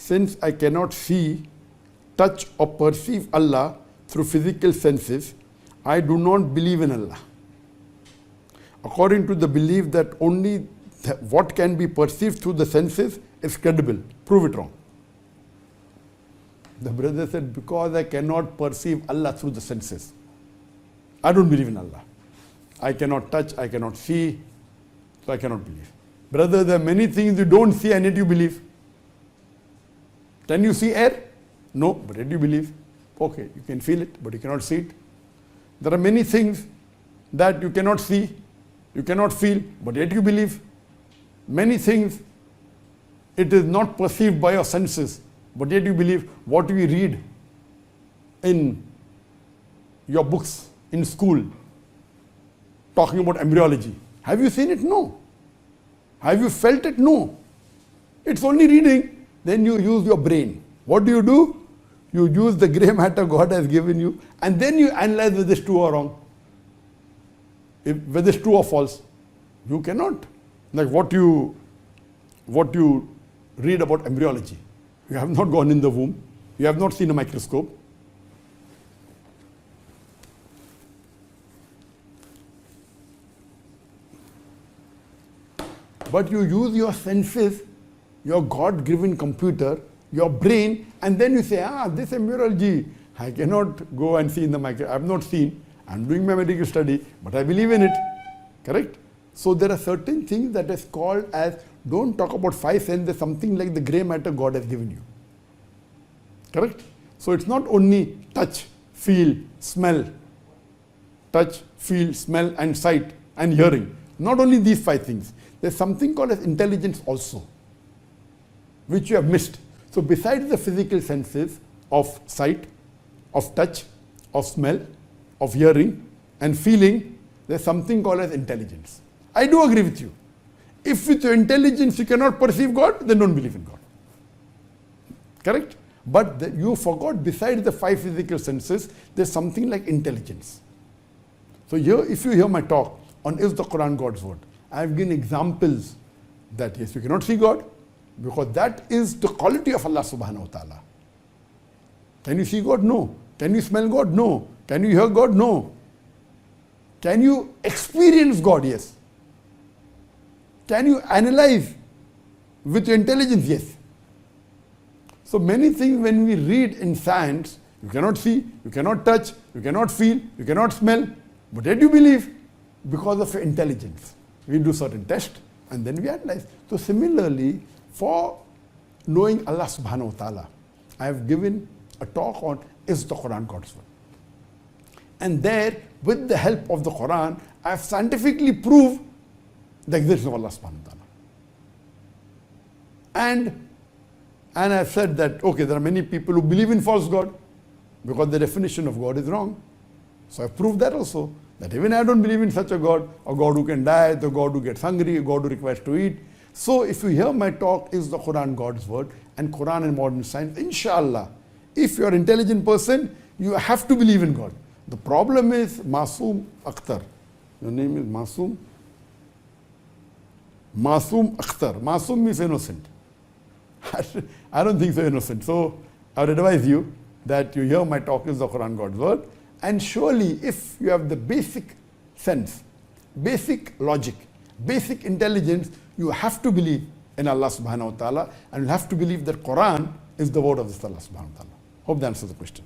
since I cannot see, touch or perceive Allah through physical senses, I do not believe in Allah. According to the belief that only what can be perceived through the senses is credible. Prove it wrong. The brother said, because I cannot perceive Allah through the senses, I don't believe in Allah. I cannot touch, I cannot see, so I cannot believe. Brother, there are many things you don't see and yet you believe. Can you see air? No, but yet you believe. Okay, you can feel it, but you cannot see it. There are many things that you cannot see, you cannot feel, but yet you believe. Many things it is not perceived by your senses, but yet you believe. What we read in your books, in school, talking about embryology. Have you seen it? No. Have you felt it? No. It's only reading. Then you use your brain. What do? You use the grey matter God has given you, and then you analyze whether it's true or wrong. Whether it's true or false. You cannot. Like what you read about embryology. You have not gone in the womb. You have not seen a microscope. But you use your senses, your God-given computer, your brain, and then you say, this embryology, I cannot go and see in the microscope. I have not seen. I'm doing my medical study, but I believe in it. Correct? So there are certain things that is called as, don't talk about five senses, something like the grey matter God has given you. Correct? So it's not only touch, feel, smell. Touch, feel, smell, and sight, and hearing. Not only these five things. There's something called as intelligence also, which you have missed. So besides the physical senses of sight, of touch, of smell, of hearing, and feeling, there's something called as intelligence. I do agree with you. If with your intelligence you cannot perceive God, then don't believe in God. Correct? But you forgot, besides the five physical senses, there's something like intelligence. So here, if you hear my talk on is the Quran God's word, I have given examples that yes, you cannot see God, because that is the quality of Allah subhanahu wa ta'ala. Can you see God? No. Can you smell God? No. Can you hear God? No. Can you experience God? Yes. Can you analyze with your intelligence? Yes. So many things when we read in science, you cannot see, you cannot touch, you cannot feel, you cannot smell, but yet you believe because of your intelligence. We do certain tests and then we analyze. So similarly, for knowing Allah subhanahu wa ta'ala, I have given a talk on is the Quran God's word. And there, with the help of the Quran, I have scientifically proved the existence of Allah subhanahu wa ta'ala. And I've said that, okay, there are many people who believe in false God because the definition of God is wrong. So I've proved that also, that even I don't believe in such a God who can die, the God who gets hungry, a God who requires to eat. So if you hear my talk, is the Quran God's word, and Quran and modern science, inshallah, if you're an intelligent person, you have to believe in God. The problem is Masoom Akhtar. Your name is Masoom? Masoom Akhtar. Masoom means innocent. I don't think so innocent. So I would advise you that you hear my talk is the Quran God's word. And surely if you have the basic sense, basic logic, basic intelligence, you have to believe in Allah subhanahu wa ta'ala, and you have to believe that Quran is the word of Allah subhanahu wa ta'ala. Hope that answers the question.